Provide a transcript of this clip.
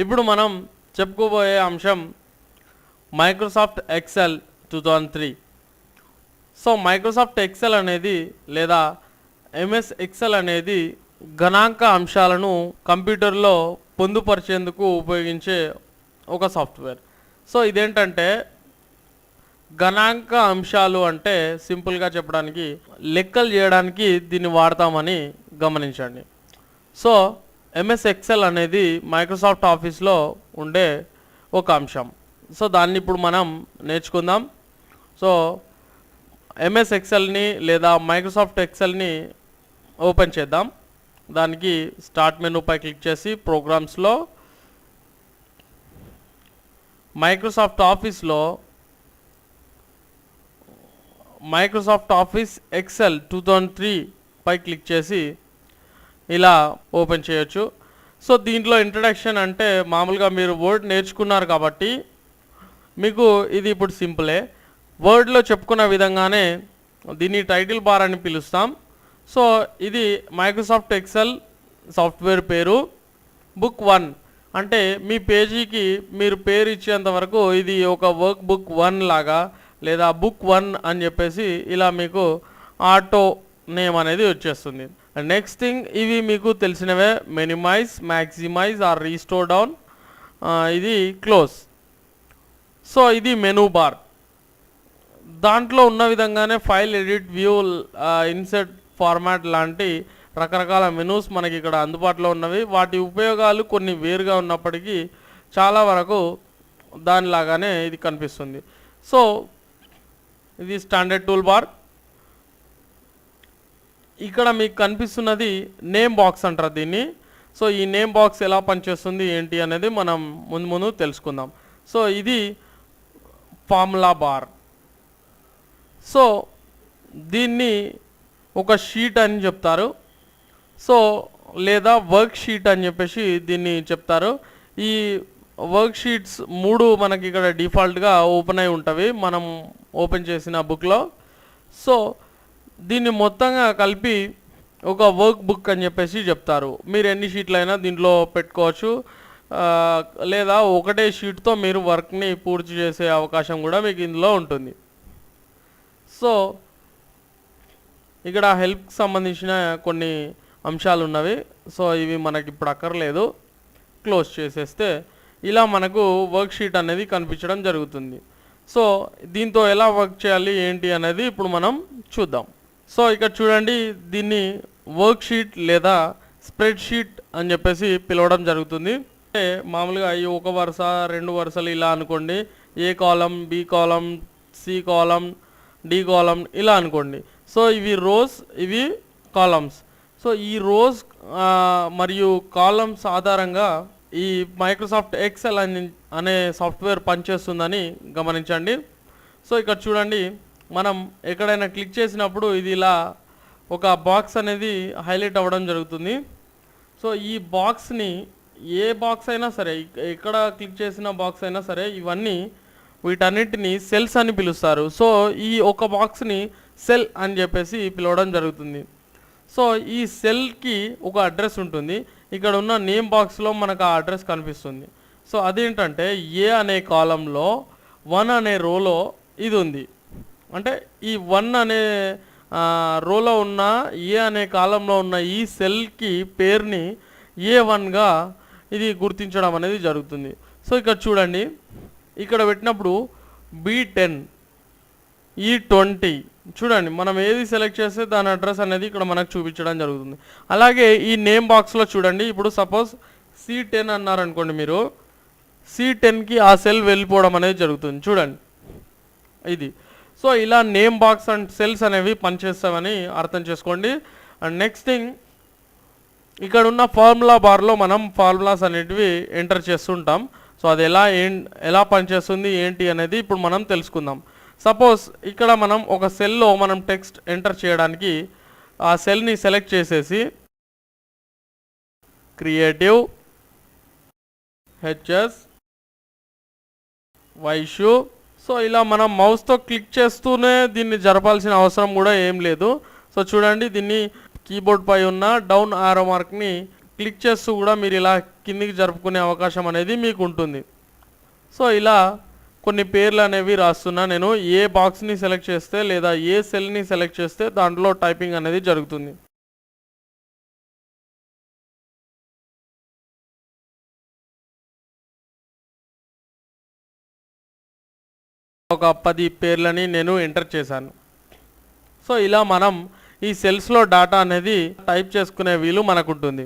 ఇప్పుడు మనం చెప్పుకోబోయే అంశం Microsoft Excel 2003. So Microsoft Excel అనేది లేదా ఎంఎస్ ఎక్సెల్ అనేది గణాంక అంశాలను కంప్యూటర్లో పొందుపరిచేందుకు ఉపయోగించే ఒక సాఫ్ట్వేర్. సో ఇదేంటంటే గణాంక అంశాలు అంటే సింపుల్గా చెప్పడానికి లెక్కలు చేయడానికి దీన్ని వాడతామని గమనించండి. సో ఎంఎస్ ఎక్సెల్ అనేది మైక్రోసాఫ్ట్ ఆఫీస్లో ఉండే ఒక అంశం. సో దాన్ని ఇప్పుడు మనం నేర్చుకుందాం. సో ఎంఎస్ ఎక్సెల్ని లేదా మైక్రోసాఫ్ట్ ఎక్సెల్ని ఓపెన్ చేద్దాం. దానికి స్టార్ట్ మెనూపై క్లిక్ చేసి ప్రోగ్రామ్స్లో మైక్రోసాఫ్ట్ ఆఫీస్ ఎక్సెల్ 2003 పై క్లిక్ చేసి ఇలా ఓపెన్ చేయొచ్చు. సో దీంట్లో ఇంట్రడక్షన్ అంటే మామూలుగా మీరు వర్డ్ నేర్చుకున్నారు కాబట్టి మీకు ఇది ఇప్పుడు సింపులే. వర్డ్లో చెప్పుకున్న విధంగానే దీన్ని టైటిల్ బార్ అని పిలుస్తాం. సో ఇది మైక్రోసాఫ్ట్ ఎక్సెల్ సాఫ్ట్వేర్ పేరు. బుక్ 1 అంటే మీ పేజీకి మీరు పేరు ఇచ్చేంత వరకు ఇది ఒక వర్క్ బుక్ 1 లాగా లేదా బుక్ 1 అని చెప్పేసి ఇలా మీకు ఆటో నేమ్ అనేది వచ్చేస్తుంది. నెక్స్ట్ థింగ్ ఇవి మీకు తెలిసినవే, minimize, maximize or restore down, ఇది క్లోజ్. సో ఇది మెనూ బార్. దాంట్లో ఉన్న విధంగానే file, edit, view, insert, format లాంటి రకరకాల మెనూస్ మనకి ఇక్కడ అందుబాటులో ఉన్నవి. వాటి ఉపయోగాలు కొన్ని వేరుగా ఉన్నప్పటికీ చాలా వరకు దానిలాగానే ఇది కనిపిస్తుంది. సో ఇది స్టాండర్డ్ టూల్ బార్. ఇక్కడ మీకు కనిపిస్తున్నది నేమ్ బాక్స్ అంటారు దీన్ని. సో ఈ నేమ్ బాక్స్ ఎలా పనిచేస్తుంది ఏంటి అనేది మనం ముందు తెలుసుకుందాం. సో ఇది ఫార్ములా బార్. సో దీన్ని ఒక షీట్ అని చెప్తారు. సో లేదా వర్క్ షీట్ అని చెప్పేసి దీన్ని చెప్తారు. ఈ వర్క్ షీట్స్ 3 మనకి ఇక్కడ డిఫాల్ట్గా ఓపెన్ అయి ఉంటవి మనం ఓపెన్ చేసిన బుక్లో. సో దీన్ని మొత్తంగా కలిపి ఒక వర్క్ బుక్ అని చెప్పేసి చెప్తారు. మీరు ఎన్ని షీట్లైనా దీంట్లో పెట్టుకోవచ్చు, లేదా ఒకటే షీట్తో మీరు వర్క్ని పూర్తి చేసే అవకాశం కూడా మీకు ఇందులో ఉంటుంది. సో ఇక్కడ హెల్ప్కి సంబంధించిన కొన్ని అంశాలు ఉన్నవి. సో ఇవి మనకి ఇప్పుడు అక్కర్లేదు. క్లోజ్ చేసేస్తే ఇలా మనకు వర్క్ షీట్ అనేది కనిపించడం జరుగుతుంది. సో దీంతో ఎలా వర్క్ చేయాలి ఏంటి అనేది ఇప్పుడు మనం చూద్దాం. సో ఇక్కడ చూడండి, దీన్ని వర్క్ షీట్ లేదా స్ప్రెడ్ షీట్ అని చెప్పేసి పిలవడం జరుగుతుంది. అంటే మామూలుగా ఈ ఒక వరుస 2 వరుసలు ఇలా అనుకోండి, ఏ కాలం, బి కాలం, సి కాలం, డి కాలం ఇలా అనుకోండి. సో ఇవి రోస్, ఇవి కాలమ్స్. సో ఈ రోస్ మరియు కాలమ్స్ ఆధారంగా ఈ మైక్రోసాఫ్ట్ ఎక్సెల్ అనే సాఫ్ట్వేర్ పనిచేస్తుందని గమనించండి. సో ఇక్కడ చూడండి, మనం ఎక్కడైనా క్లిక్ చేసినప్పుడు ఇది ఇలా ఒక బాక్స్ అనేది హైలైట్ అవ్వడం జరుగుతుంది. సో ఈ బాక్స్ని ఏ బాక్స్ అయినా సరే, ఎక్కడ క్లిక్ చేసిన బాక్స్ అయినా సరే, ఇవన్నీ వీటన్నిటిని సెల్స్ అని పిలుస్తారు. సో ఈ ఒక బాక్స్ని సెల్ అని చెప్పేసి పిలవడం జరుగుతుంది. సో ఈ సెల్కి ఒక అడ్రస్ ఉంటుంది. ఇక్కడ ఉన్న నేమ్ బాక్స్లో మనకు ఆ అడ్రస్ కనిపిస్తుంది. సో అదేంటంటే ఏ అనే కాలంలో 1 అనే రోలో ఇది ఉంది. అంటే ఈ 1 అనే రోలో ఉన్న ఏ అనే కాలంలో ఉన్న ఈ సెల్కి పేరుని A1గా ఇది గుర్తించడం అనేది జరుగుతుంది. సో ఇక్కడ చూడండి, ఇక్కడ పెట్టినప్పుడు B10, E20 చూడండి, మనం ఏది సెలెక్ట్ చేస్తే దాని అడ్రస్ అనేది ఇక్కడ మనకు చూపించడం జరుగుతుంది. అలాగే ఈ నేమ్ బాక్స్లో చూడండి, ఇప్పుడు సపోజ్ C10 అన్నారనుకోండి, మీరు C10కి ఆ సెల్ వెళ్ళిపోవడం అనేది జరుగుతుంది. చూడండి ఇది. సో ఇలా నేమ్ బాక్స్ అండ్ సెల్స్ అనేవి పనిచేస్తామని అర్థం చేసుకోండి. అండ్ నెక్స్ట్ థింగ్, ఇక్కడ ఉన్న ఫార్ములా బార్లో మనం ఫార్ములాస్ అనేటివి ఎంటర్ చేస్తుంటాం. సో అది ఎలా పనిచేస్తుంది ఏంటి అనేది ఇప్పుడు మనం తెలుసుకుందాం. సపోజ్ ఇక్కడ మనం ఒక సెల్లో మనం టెక్స్ట్ ఎంటర్ చేయడానికి ఆ సెల్ని సెలెక్ట్ చేసేసి క్రియేటివ్ హెచ్ఎస్ వైషు. సో ఇలా మనం మౌస్తో క్లిక్ చేస్తూనే దీన్ని జరపాల్సిన అవసరం కూడా ఏం లేదు. సో చూడండి, దీన్ని కీబోర్డ్ పై ఉన్న డౌన్ ఆరో మార్క్ని క్లిక్ చేస్తూ కూడా మీరు ఇలా కిందికి జరుపుకునే అవకాశం అనేది మీకు ఉంటుంది. సో ఇలా కొన్ని పేర్లు అనేవి రాస్తున్నా నేను. ఏ బాక్స్ని సెలెక్ట్ చేస్తే లేదా ఏ సెల్ని సెలెక్ట్ చేస్తే దాంట్లో టైపింగ్ అనేది జరుగుతుంది. ఒక 10 పేర్లని నేను ఎంటర్ చేశాను. సో ఇలా మనం ఈ సెల్స్లో డేటా అనేది టైప్ చేసుకునే వీలు మనకు ఉంటుంది.